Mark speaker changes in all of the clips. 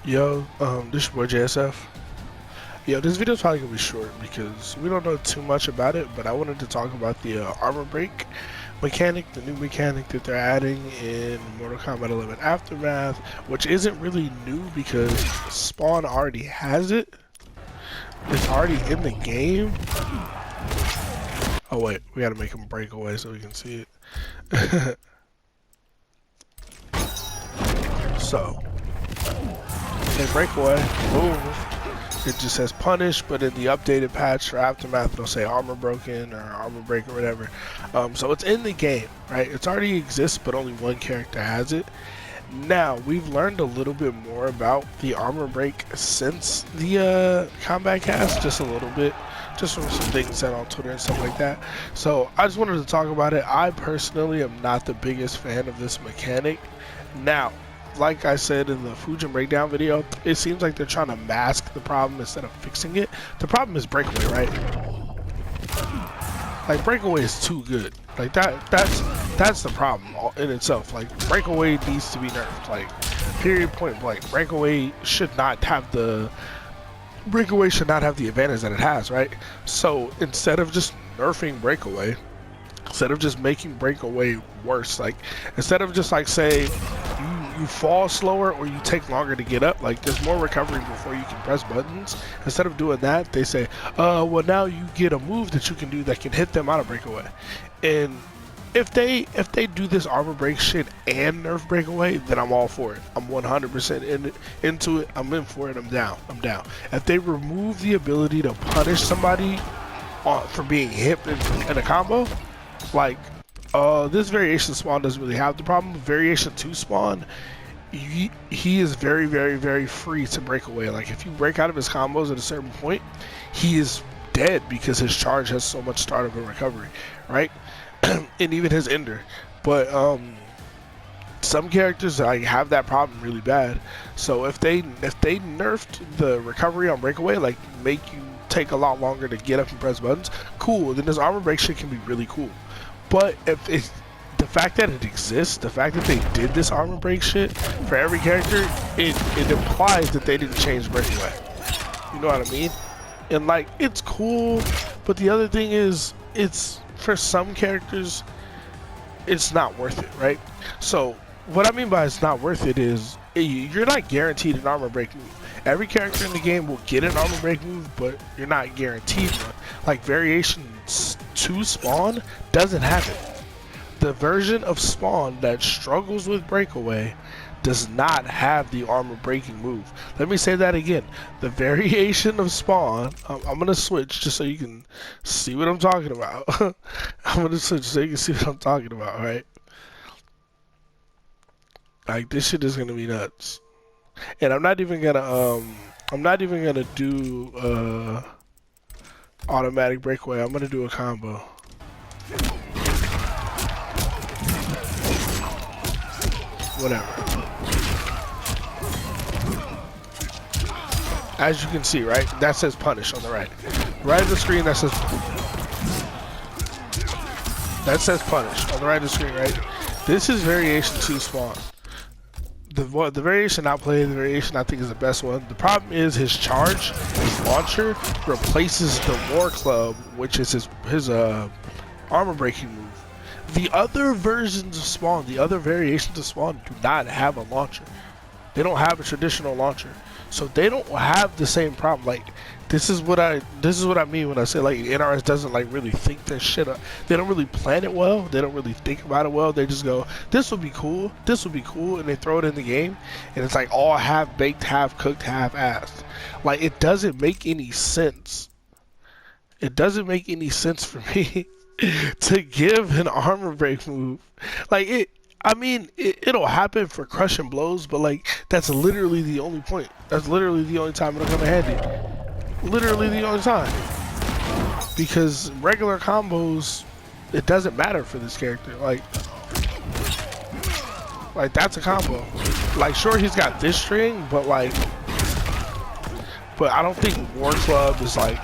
Speaker 1: Yo, this your boy JSF. Yo, this video's probably gonna be short because we don't know too much about it, but I wanted to talk about the armor break mechanic, the new mechanic that they're adding in Mortal Kombat 11 Aftermath, which isn't really new because Spawn already has it. It's already in the game. Oh wait, we gotta make him break away so we can see it. So, they break away, boom. It just says punish, but in the updated patch for Aftermath, it'll say armor broken or armor break or whatever. So it's in the game, right? It's already exists, but only one character has it. Now, we've learned a little bit more about the armor break since the combat cast, just a little bit, just from some things said on Twitter and stuff like that. So I just wanted to talk about it. I personally am not the biggest fan of this mechanic. Now, like I said in the Fujin breakdown video, it seems like they're trying to mask the problem instead of fixing it. The problem is breakaway, right? Like, breakaway is too good. Like, that's the problem in itself. Like, breakaway needs to be nerfed. Like, period, point blank. Breakaway should not have the advantage that it has, right? So instead of just nerfing breakaway, instead of just making breakaway worse, like instead of just like say you fall slower or you take longer to get up, like there's more recovery before you can press buttons. Instead of doing that, they say, well, now you get a move that you can do that can hit them out of breakaway. And if they do this armor break shit and nerf breakaway, then I'm all for it. I'm 100% into it. I'm in for it. I'm down. If they remove the ability to punish somebody for being hit in a combo, like this variation Spawn doesn't really have the problem. Variation 2 Spawn, he is very, very, very free to break away. Like if you break out of his combos at a certain point, he is dead because his charge has so much startup and recovery, right? And even his ender. But some characters like have that problem really bad. So if they nerfed the recovery on breakaway, like make you take a lot longer to get up and press buttons, cool. Then this armor break shit can be really cool. But if it's the fact that it exists, the fact that they did this armor break shit for every character, it implies that they didn't change breakaway. You know what I mean? And like, it's cool, but the other thing is, it's for some characters, it's not worth it, right? So what I mean by it's not worth it is you're not guaranteed an armor break move. Every character in the game will get an armor break move, but you're not guaranteed one. Like Variation 2 Spawn doesn't have it. The version of Spawn that struggles with breakaway does not have the armor breaking move. Let me say that again. The variation of Spawn, I'm gonna switch just so you can see what I'm talking about. I'm gonna switch so you can see what I'm talking about, right? Like this shit is gonna be nuts. And I'm not even gonna do automatic breakaway. I'm gonna do a combo. Whatever. As you can see, right? That says punish on the right. Right of the screen that says punish on the right of the screen, right? This is variation 2 Spawn. The variation I play, the variation I think is the best one. The problem is his charge, his launcher, replaces the War Club, which is his armor breaking move. The other versions of Spawn, the other variations of Spawn do not have a launcher. They don't have a traditional launcher. So they don't have the same problem. Like this is what I mean when I say like NRS doesn't like really think their shit up. They don't really plan it well. They don't really think about it well. They just go, this would be cool, and they throw it in the game, and it's like all half baked, half cooked, half assed. Like it doesn't make any sense. It doesn't make any sense for me to give an armor break move. Like it. I mean, it'll happen for crushing blows, but like that's literally the only point. That's literally the only time it'll come in handy. Literally the only time. Because regular combos, it doesn't matter for this character. Like that's a combo. Like sure he's got this string, but I don't think War Club is like.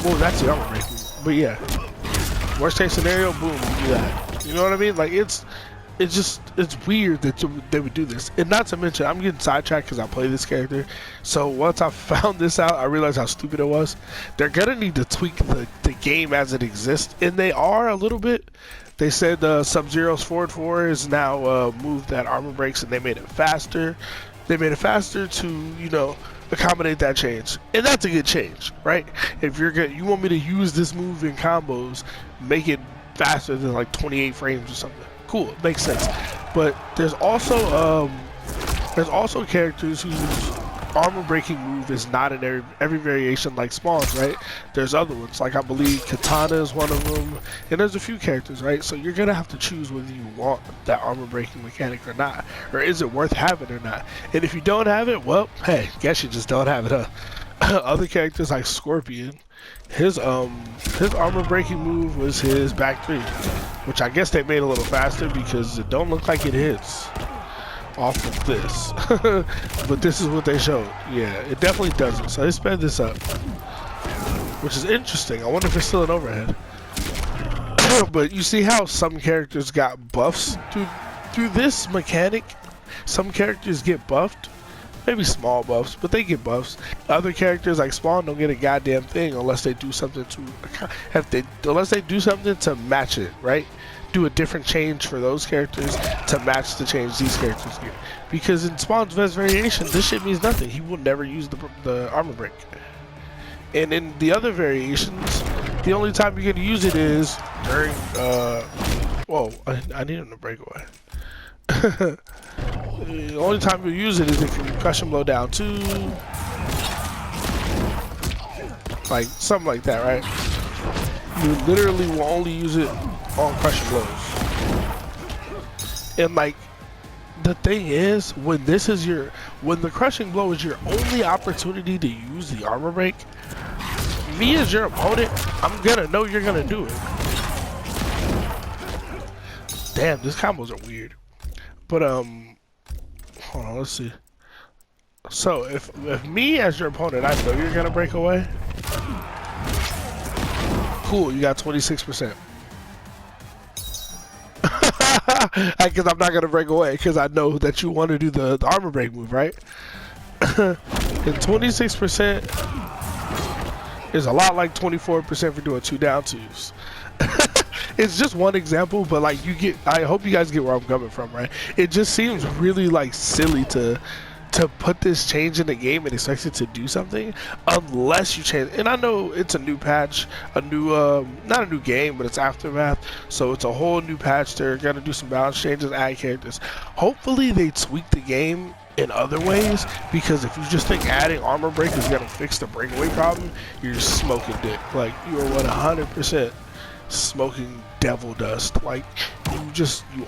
Speaker 1: Well, that's the armor break move. But yeah, worst case scenario, boom, you do that. You know what I mean? Like it's. it's weird that they would do this. And not to mention, I'm getting sidetracked because I play this character. So once I found this out, I realized how stupid it was. They're gonna need to tweak the game as it exists, and they are a little bit. They said Sub-Zero's forward 4 is now moved that armor breaks, and they made it faster. They made it faster to, you know, accommodate that change, and that's a good change, right? If you want me to use this move in combos, make it faster than like 28 frames or something. Cool, it makes sense. But there's also characters whose armor breaking move is not in every variation like spawns, right? There's other ones, like I believe Katana is one of them, and there's a few characters, right? So you're gonna have to choose whether you want that armor breaking mechanic or not, or is it worth having or not. And if you don't have it, well, hey, guess you just don't have it, huh? Other characters like Scorpion, his armor breaking move was his back 3, which I guess they made a little faster because it don't look like it hits off of this. But this is what they showed. Yeah, it definitely doesn't. So they sped this up, which is interesting. I wonder if it's still an overhead. But you see how some characters got buffs through this mechanic? Some characters get buffed. Maybe small buffs, but they get buffs. Other characters like Spawn don't get a goddamn thing unless they do something to match it, right? Do a different change for those characters to match the change these characters get. Because in Spawn's best variation, this shit means nothing. He will never use the armor break. And in the other variations, the only time you're gonna use it is during whoa, I need him to break away. The only time you use it is if you crush him low down 2, like something like that, right? You literally will only use it on crushing blows. And like the thing is, when the crushing blow is your only opportunity to use the armor break, me as your opponent, I'm gonna know you're gonna do it. Damn, these combos are weird. But hold on, let's see. So if me as your opponent, I know you're gonna break away. Cool, you got 26%. Because I'm not gonna break away because I know that you want to do the armor break move, right? And 26% is a lot like 24% for doing 2 down 2s. It's just one example, but like I hope you guys get where I'm coming from, right? It just seems really like silly to put this change in the game and expect it to do something unless you change. And I know it's a new patch, a new not a new game, but it's Aftermath, so it's a whole new patch. They're gonna do some balance changes, add characters. Hopefully they tweak the game in other ways, because if you just think adding armor break is gonna fix the breakaway problem, you're just smoking dick. Like, you are 100% smoking devil dust. Like, you're smoking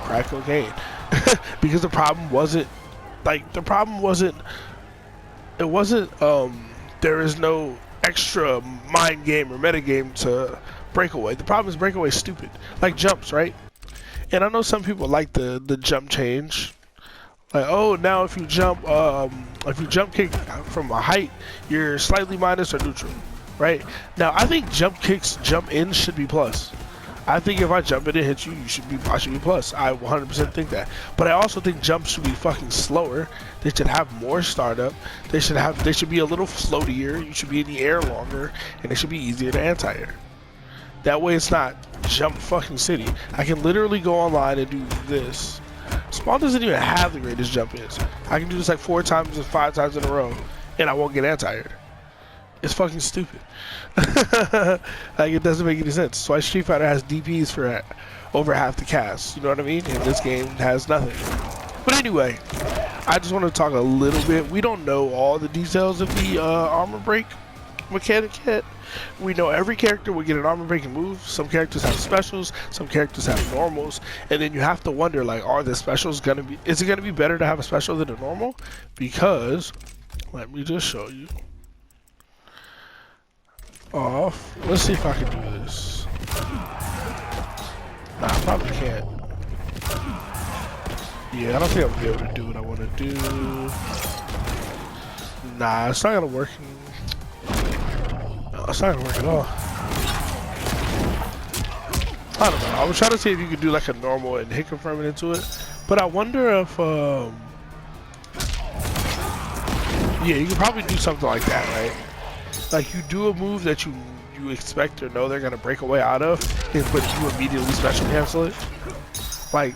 Speaker 1: crack cocaine. Because the problem wasn't there is no extra mind game or meta game to breakaway. The problem is breakaway is stupid. Like jumps, right? And I know some people like the jump change. Like, oh, now if you jump kick from a height, you're slightly minus or neutral, right? Now I think jump in should be plus. I think if I jump in and hit you, I should be plus. I 100% think that. But I also think jumps should be fucking slower. They should have more startup. They should be a little floatier. You should be in the air longer, and they should be easier to anti-air. That way it's not jump fucking city. I can literally go online and do this. Spawn doesn't even have the greatest jump ins. I can do this like 4 times or 5 times in a row, and I won't get anti-aired. It's fucking stupid. Like, it doesn't make any sense. So Street Fighter has DPs for over half the cast. You know what I mean? And this game has nothing. But anyway, I just want to talk a little bit. We don't know all the details of the armor break mechanic yet. We know every character will get an armor breaking move. Some characters have specials, some characters have normals, and then you have to wonder, like, are the specials gonna be? Is it gonna be better to have a special than a normal? Because let me just show you. Off. Let's see if I can do this. Nah, I probably can't. Yeah, I don't think I'll be able to do what I want to do. Nah, it's not gonna work. No, it's not gonna work at all. I don't know. I was trying to see if you could do like a normal and hit confirming into it, but I wonder if yeah, you could probably do something like that, right? Like you do a move that you expect or know they're gonna break away out of, but you immediately special cancel it. Like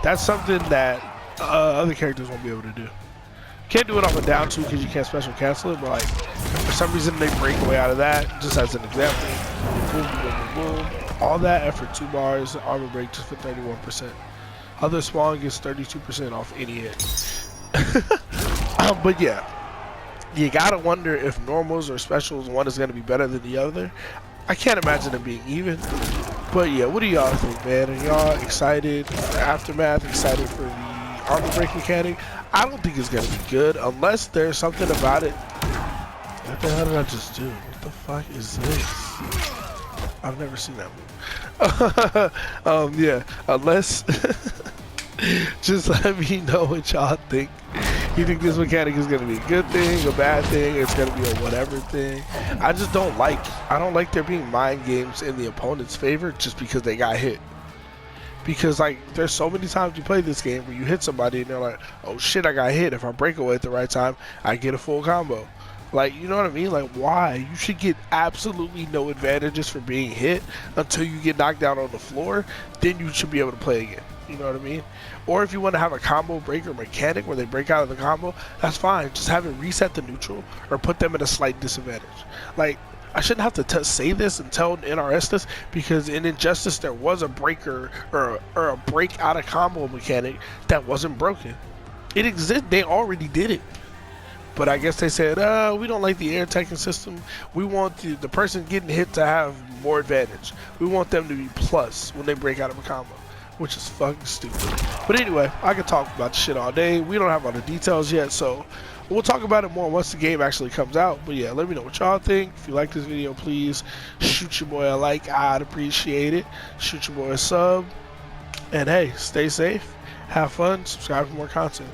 Speaker 1: that's something that other characters won't be able to do. Can't do it off a down two because you can't special cancel it, but like for some reason they break away out of that. Just as an example, boom, boom, boom, boom. All that effort, 2 bars, armor break just for 31%. Other spawn gets 32% off any hit. But yeah, you gotta wonder if normals or specials, one is gonna be better than the other. I can't imagine them being even. But yeah, what do y'all think, man? Are y'all excited for Aftermath? Excited for the armor break mechanic? I don't think it's gonna be good unless there's something about it. What the hell did I just do? What the fuck is this? I've never seen that movie. Yeah, unless just let me know what y'all think. You think this mechanic is gonna be a good thing, a bad thing, it's gonna be a whatever thing? I just don't like there being mind games in the opponent's favor just because they got hit. Because like there's so many times you play this game where you hit somebody and they're like, oh shit, I got hit. If I break away at the right time, I get a full combo. Like, you know what I mean? Like, why? You should get absolutely no advantages for being hit until you get knocked down on the floor. Then you should be able to play again. You know what I mean? Or if you want to have a combo breaker mechanic where they break out of the combo, that's fine. Just have it reset the neutral or put them at a slight disadvantage. Like, I shouldn't have to say this and tell NRS this because in Injustice there was a breaker or a break out of combo mechanic that wasn't broken. It exists. They already did it. But I guess they said, we don't like the air taking system. We want the person getting hit to have more advantage. We want them to be plus when they break out of a combo, which is fucking stupid. But anyway, I can talk about shit all day. We don't have all the details yet, so we'll talk about it more once the game actually comes out. But yeah, let me know what y'all think. If you like this video, please shoot your boy a like. I'd appreciate it. Shoot your boy a sub. And hey, stay safe, have fun, subscribe for more content.